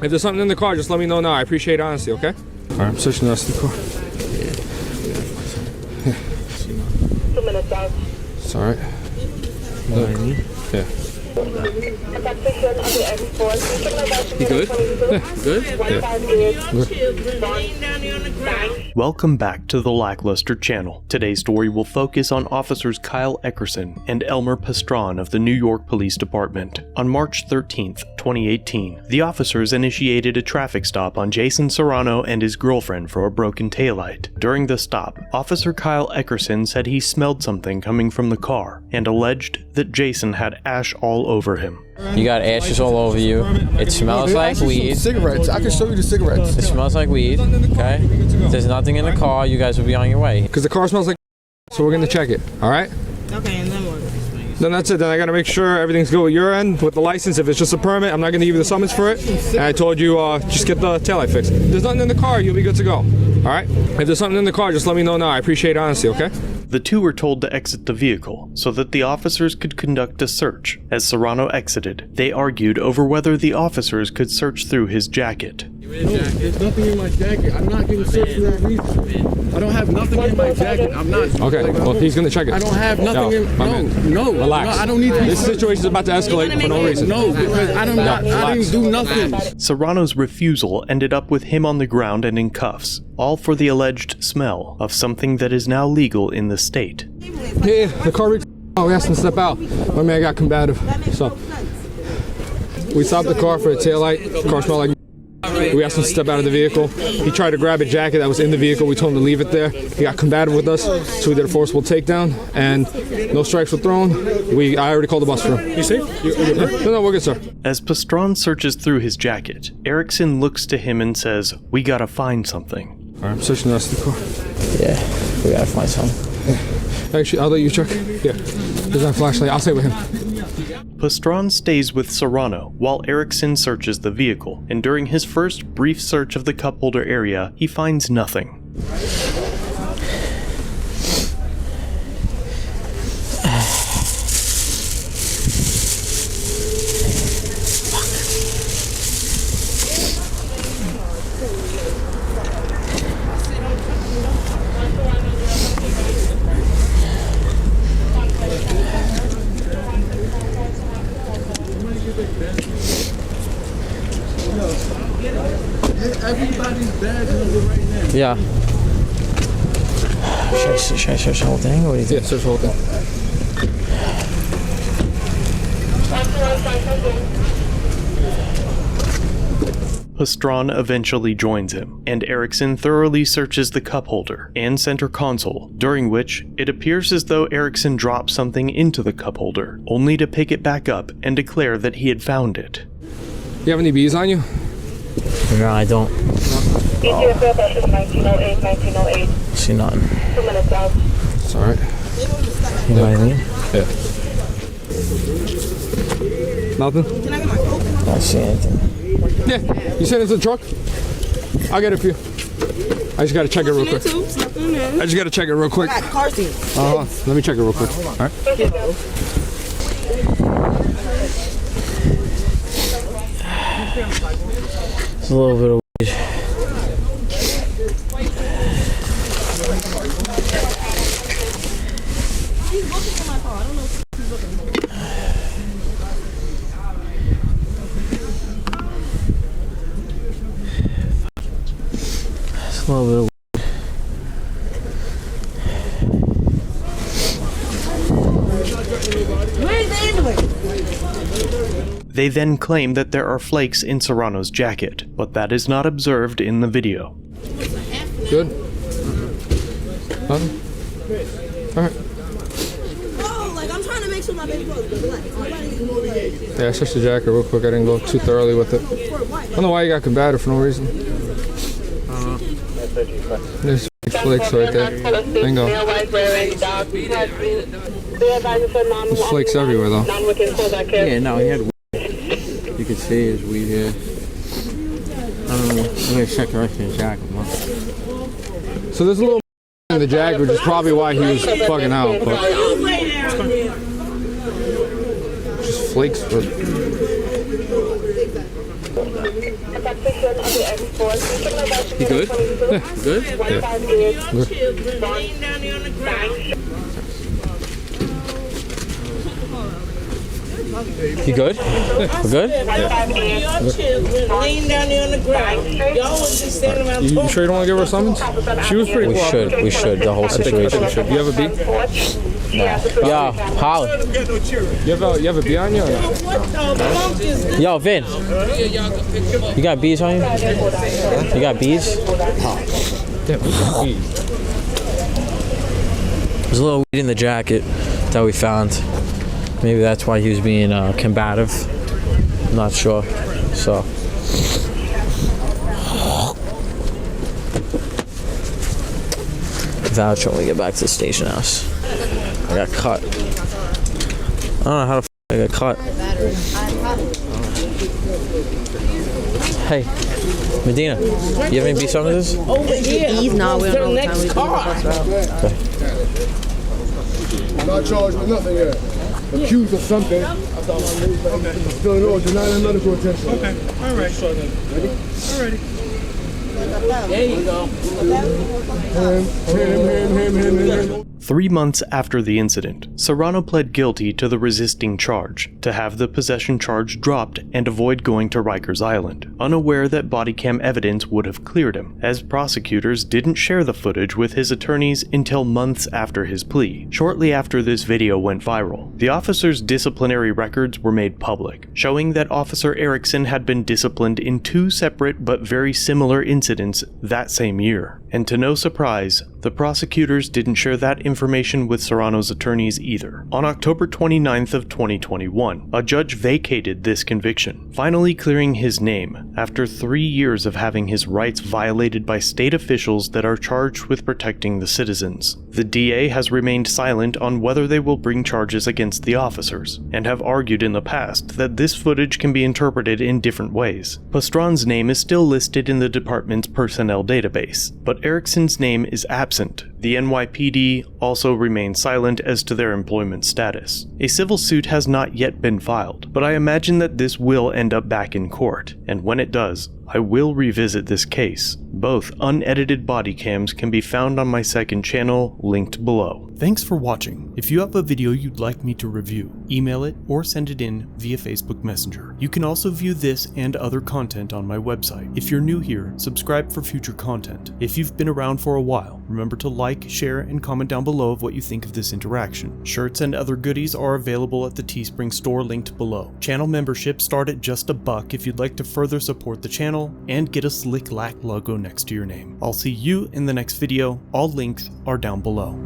If there's something in the car, just let me know now. I appreciate honesty, okay? All right, I'm searching the rest of the car. Yeah. 2 minutes out. It's all right. Yeah. You good? Yeah. Good? Yeah. Welcome back to the Lackluster channel. Today's story will focus on officers Kyle Eckerson and Elmer Pastron of the New York Police Department. On March 13th, 2018, the officers initiated a traffic stop on Jason Serrano and his girlfriend for a broken taillight. During the stop, Officer Kyle Eckerson said he smelled something coming from the car and alleged that Jason had ash all over him. You got ashes all over you. It smells like weed. Cigarettes. I can show you the cigarettes. It smells like weed. Okay. If there's nothing in the car, you guys will be on your way. Because the car smells like, so we're gonna check it. All right. Okay, and then what? Then that's it. Then I gotta make sure everything's good with your end with the license. If it's just a permit, I'm not gonna give you the summons for it. And I told you just get the taillight fixed. If there's nothing in the car, you'll be good to go. All right. If there's something in the car, just let me know now. I appreciate honesty, okay? The two were told to exit the vehicle so that the officers could conduct a search. As Serrano exited, they argued over whether the officers could search through his jacket. No, there's nothing in my jacket. I'm not getting searched for that reason. I don't have nothing in my jacket. I'm not. Okay, well, he's gonna check it. I don't have nothing No. Relax. No, I don't need to. This situation is about to escalate for no reason. No, because I didn't do nothing. Serrano's refusal ended up with him on the ground and in cuffs, all for the alleged smell of something that is now legal in the state. Yeah, the car we asked him to step out. My man got combative. So we stopped the car for a taillight. The car smelled like. We asked him to step out of the vehicle. He tried to grab a jacket that was in the vehicle. We told him to leave it there. He got combative with us, so we did a forcible takedown, and no strikes were thrown. I already called the bus for him. You safe? No, we're good, sir. As Pastron searches through his jacket, Erickson looks to him and says, "We gotta find something." All right, I'm searching the rest of the car. Yeah, we gotta find something. Actually, I'll let you check. Yeah, there's my flashlight. I'll stay with him. Pastron stays with Serrano while Erickson searches the vehicle, and during his first brief search of the cup holder area, he finds nothing. Everybody's badge number right now. Yeah. Should I search the whole thing? Or what do you think? Yeah, search the whole thing. Pastron eventually joins him, and Erickson thoroughly searches the cup holder and center console, during which it appears as though Erickson dropped something into the cup holder, only to pick it back up and declare that he had found it. You have any bees on you? No, I don't. ETFL versus 1908, 1908. See nothing. 2 minutes out. It's all right. You know what I mean? Yeah. Nothing? I don't see anything. Yeah. You send it to the truck? I'll get it for you. I just gotta check it real quick. I just gotta check it real quick. Car seat. Let me check it real quick. All right. It's a little bit of weed. It's a little bit of weed. They then claim that there are flakes in Serrano's jacket, but that is not observed in the video. Good? Nothing? All right. Oh, like I'm trying to make sure my baby goes. Yeah, I searched the jacket real quick. I didn't go too thoroughly with it. I don't know why you got combative for no reason. There's flakes right there. Bingo. There's flakes everywhere though. Yeah, no, he had weed. You could see his weed here. I don't know. I'm gonna check the rest of his jacket. So there's a little in the jacket, which is probably why he was bugging out, but just flakes for Suspicion of the export. You good? Yeah. Good? 158. You good? We're good? Laying down there on the ground. Y'all was just standing around You sure you don't want to give her a summons? She was pretty We cooperative. should, the whole I think situation. we should. You have a B? Yo, Holly. You have a B on you? Or no? What the funk is this? Yo, Vin. You got bees on you? You got bees? Damn, what's a B? There's a little weed in the jacket that we found. Maybe that's why he was being combative. I'm not sure. So. Vouch when we get back to the station house. I got cut. I don't know how the I got cut. Hey, Medina, you have any beef sandwiches? Over here. Bees? No, we don't know what time we car. I'm not charged with nothing yet. Accused of something. Still in order, denying medical attention. Okay, all right. Ready? All righty. There you go. Him. 3 months after the incident, Serrano pled guilty to the resisting charge, to have the possession charge dropped and avoid going to Rikers Island, unaware that body cam evidence would have cleared him, as prosecutors didn't share the footage with his attorneys until months after his plea. Shortly after this video went viral, the officer's disciplinary records were made public, showing that Officer Erickson had been disciplined in 2 separate but very similar incidents that same year. And to no surprise, the prosecutors didn't share that information with Serrano's attorneys either. On October 29th of 2021, a judge vacated this conviction, finally clearing his name after 3 years of having his rights violated by state officials that are charged with protecting the citizens. The DA has remained silent on whether they will bring charges against the officers, and have argued in the past that this footage can be interpreted in different ways. Pastron's name is still listed in the department's personnel database, but Erickson's name is absent. The NYPD also remains silent as to their employment status. A civil suit has not yet been filed, but I imagine that this will end up back in court, and when it does, I will revisit this case. Both unedited body cams can be found on my second channel, linked below. Thanks for watching. If you have a video you'd like me to review, email it or send it in via Facebook Messenger. You can also view this and other content on my website. If you're new here, subscribe for future content. If you've been around for a while, remember to like, share, and comment down below of what you think of this interaction. Shirts and other goodies are available at the Teespring store linked below. Channel memberships start at just $1 if you'd like to further support the channel and get a slick lack logo next to your name. I'll see you in the next video. All links are down below.